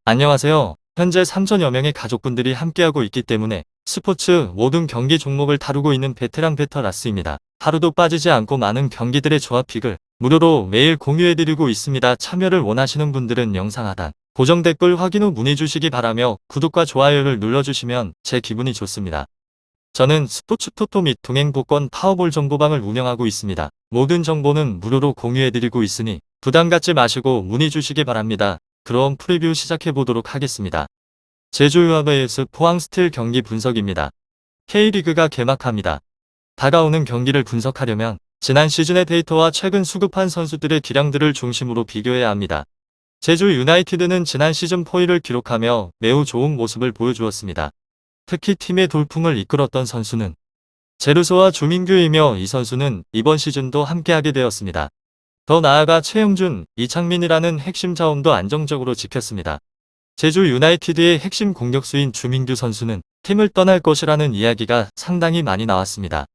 안녕하세요. 현재 3천여 명의 가족분들이 함께하고 있기 때문에 스포츠 모든 경기 종목을 다루고 있는 베테랑 베터라스입니다. 하루도 빠지지 않고 많은 경기들의 조합픽을 무료로 매일 공유해드리고 있습니다. 참여를 원하시는 분들은 영상 하단 고정 댓글 확인 후 문의 주시기 바라며 구독과 좋아요를 눌러주시면 제 기분이 좋습니다. 저는 스포츠 토토 및 동행 복권 파워볼 정보방을 운영하고 있습니다. 모든 정보는 무료로 공유해드리고 있으니 부담 갖지 마시고 문의 주시기 바랍니다. 그럼 프리뷰 시작해보도록 하겠습니다. 제주유아베이스 포항스틸 경기 분석입니다. K리그가 개막합니다. 다가오는 경기를 분석하려면 지난 시즌의 데이터와 최근 수급한 선수들의 기량들을 중심으로 비교해야 합니다. 제주 유나이티드는 지난 시즌 포위를 기록하며 매우 좋은 모습을 보여주었습니다. 특히 팀의 돌풍을 이끌었던 선수는 제루소와 주민규이며 이 선수는 이번 시즌도 함께하게 되었습니다. 더 나아가 최영준, 이창민이라는 핵심 자원도 안정적으로 지켰습니다. 제주 유나이티드의 핵심 공격수인 주민규 선수는 팀을 떠날 것이라는 이야기가 상당히 많이 나왔습니다.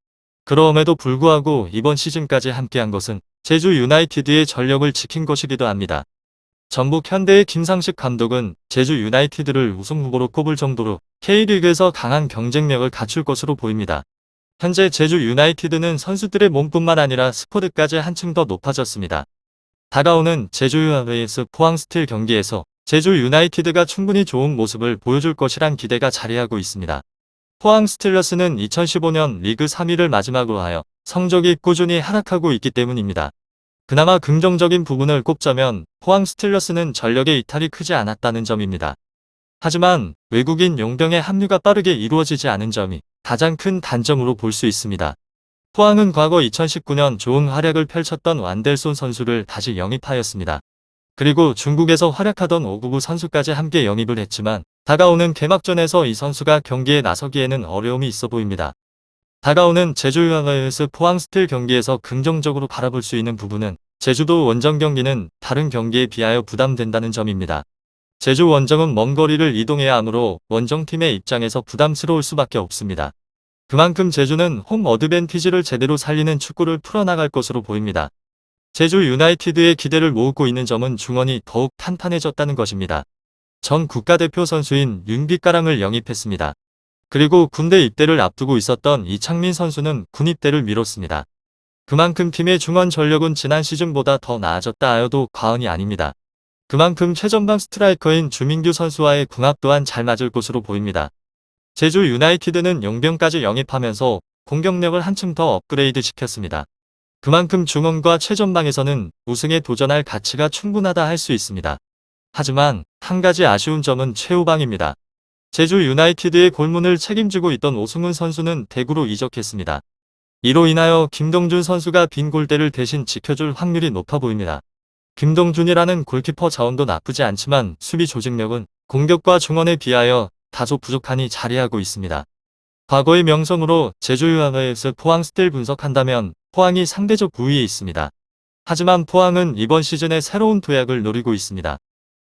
그럼에도 불구하고 이번 시즌까지 함께한 것은 제주 유나이티드의 전력을 지킨 것이기도 합니다. 전북 현대의 김상식 감독은 제주 유나이티드를 우승 후보로 꼽을 정도로 K리그에서 강한 경쟁력을 갖출 것으로 보입니다. 현재 제주 유나이티드는 선수들의 몸뿐만 아니라 스쿼드까지 한층 더 높아졌습니다. 다가오는 제주 유아베이스 포항스틸 경기에서 제주 유나이티드가 충분히 좋은 모습을 보여줄 것이란 기대가 자리하고 있습니다. 포항 스틸러스는 2015년 리그 3위를 마지막으로 하여 성적이 꾸준히 하락하고 있기 때문입니다. 그나마 긍정적인 부분을 꼽자면 포항 스틸러스는 전력의 이탈이 크지 않았다는 점입니다. 하지만 외국인 용병의 합류가 빠르게 이루어지지 않은 점이 가장 큰 단점으로 볼 수 있습니다. 포항은 과거 2019년 좋은 활약을 펼쳤던 완델손 선수를 다시 영입하였습니다. 그리고 중국에서 활약하던 오구구 선수까지 함께 영입을 했지만 다가오는 개막전에서 이 선수가 경기에 나서기에는 어려움이 있어 보입니다. 다가오는 제주유아베이스 포항스틸 경기에서 긍정적으로 바라볼 수 있는 부분은 제주도 원정 경기는 다른 경기에 비하여 부담된다는 점입니다. 제주 원정은 먼 거리를 이동해야 하므로 원정팀의 입장에서 부담스러울 수밖에 없습니다. 그만큼 제주는 홈 어드밴티지를 제대로 살리는 축구를 풀어나갈 것으로 보입니다. 제주 유나이티드의 기대를 모으고 있는 점은 중원이 더욱 탄탄해졌다는 것입니다. 전 국가대표 선수인 윤빛가랑을 영입했습니다. 그리고 군대 입대를 앞두고 있었던 이창민 선수는 군 입대를 미뤘습니다. 그만큼 팀의 중원 전력은 지난 시즌보다 더 나아졌다 하여도 과언이 아닙니다. 그만큼 최전방 스트라이커인 주민규 선수와의 궁합 또한 잘 맞을 것으로 보입니다. 제주 유나이티드는 용병까지 영입하면서 공격력을 한층 더 업그레이드 시켰습니다. 그만큼 중원과 최전방에서는 우승에 도전할 가치가 충분하다 할 수 있습니다. 하지만 한 가지 아쉬운 점은 최후방입니다. 제주 유나이티드의 골문을 책임지고 있던 오승훈 선수는 대구로 이적했습니다. 이로 인하여 김동준 선수가 빈 골대를 대신 지켜줄 확률이 높아 보입니다. 김동준이라는 골키퍼 자원도 나쁘지 않지만 수비 조직력은 공격과 중원에 비하여 다소 부족하니 자리하고 있습니다. 과거의 명성으로 제주유아베이스 포항스틸 분석한다면 포항이 상대적 우위에 있습니다. 하지만 포항은 이번 시즌에 새로운 도약을 노리고 있습니다.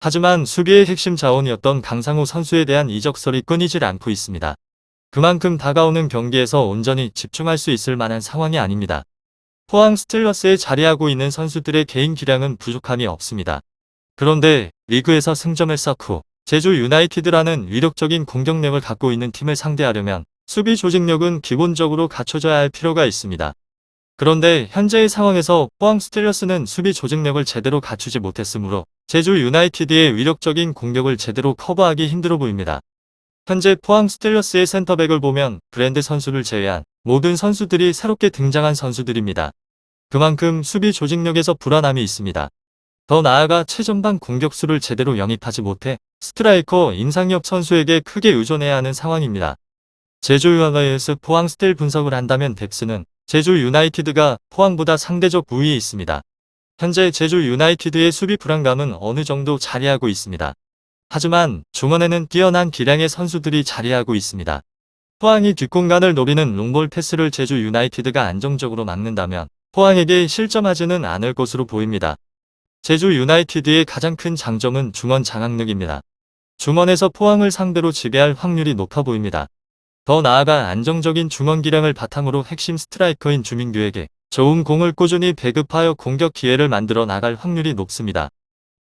하지만 수비의 핵심 자원이었던 강상우 선수에 대한 이적설이 끊이질 않고 있습니다. 그만큼 다가오는 경기에서 온전히 집중할 수 있을 만한 상황이 아닙니다. 포항 스틸러스에 자리하고 있는 선수들의 개인 기량은 부족함이 없습니다. 그런데 리그에서 승점을 쌓고 제주 유나이티드라는 위력적인 공격력을 갖고 있는 팀을 상대하려면 수비 조직력은 기본적으로 갖춰져야 할 필요가 있습니다. 그런데 현재의 상황에서 포항 스틸러스는 수비 조직력을 제대로 갖추지 못했으므로 제주 유나이티드의 위력적인 공격을 제대로 커버하기 힘들어 보입니다. 현재 포항 스틸러스의 센터백을 보면 브랜드 선수를 제외한 모든 선수들이 새롭게 등장한 선수들입니다. 그만큼 수비 조직력에서 불안함이 있습니다. 더 나아가 최전방 공격수를 제대로 영입하지 못해 스트라이커 임상엽 선수에게 크게 의존해야 하는 상황입니다. 제주 유아베이스 포항 스틸 분석을 한다면 뎁스는 제주 유나이티드가 포항보다 상대적 우위에 있습니다. 현재 제주 유나이티드의 수비 불안감은 어느 정도 자리하고 있습니다. 하지만 중원에는 뛰어난 기량의 선수들이 자리하고 있습니다. 포항이 뒷공간을 노리는 롱볼 패스를 제주 유나이티드가 안정적으로 막는다면 포항에게 실점하지는 않을 것으로 보입니다. 제주 유나이티드의 가장 큰 장점은 중원 장악력입니다. 중원에서 포항을 상대로 지배할 확률이 높아 보입니다. 더 나아가 안정적인 중원 기량을 바탕으로 핵심 스트라이커인 주민규에게 좋은 공을 꾸준히 배급하여 공격 기회를 만들어 나갈 확률이 높습니다.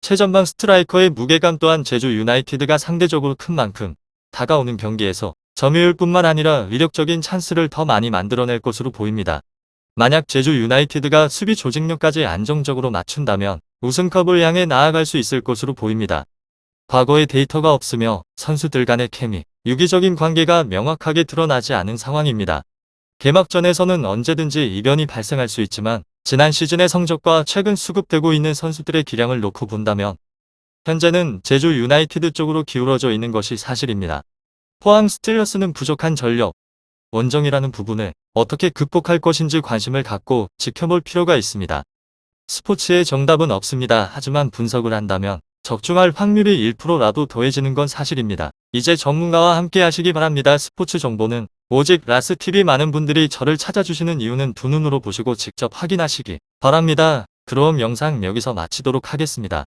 최전방 스트라이커의 무게감 또한 제주 유나이티드가 상대적으로 큰 만큼 다가오는 경기에서 점유율뿐만 아니라 위력적인 찬스를 더 많이 만들어낼 것으로 보입니다. 만약 제주 유나이티드가 수비 조직력까지 안정적으로 맞춘다면 우승컵을 향해 나아갈 수 있을 것으로 보입니다. 과거의 데이터가 없으며 선수들 간의 케미, 유기적인 관계가 명확하게 드러나지 않은 상황입니다. 개막전에서는 언제든지 이변이 발생할 수 있지만 지난 시즌의 성적과 최근 수급되고 있는 선수들의 기량을 놓고 본다면 현재는 제주 유나이티드 쪽으로 기울어져 있는 것이 사실입니다. 포항 스틸러스는 부족한 전력, 원정이라는 부분을 어떻게 극복할 것인지 관심을 갖고 지켜볼 필요가 있습니다. 스포츠에 정답은 없습니다. 하지만 분석을 한다면 적중할 확률이 1%라도 더해지는 건 사실입니다. 이제 전문가와 함께 하시기 바랍니다. 스포츠 정보는 오직 라스TV. 많은 분들이 저를 찾아주시는 이유는 두 눈으로 보시고 직접 확인하시기 바랍니다. 그럼 영상 여기서 마치도록 하겠습니다.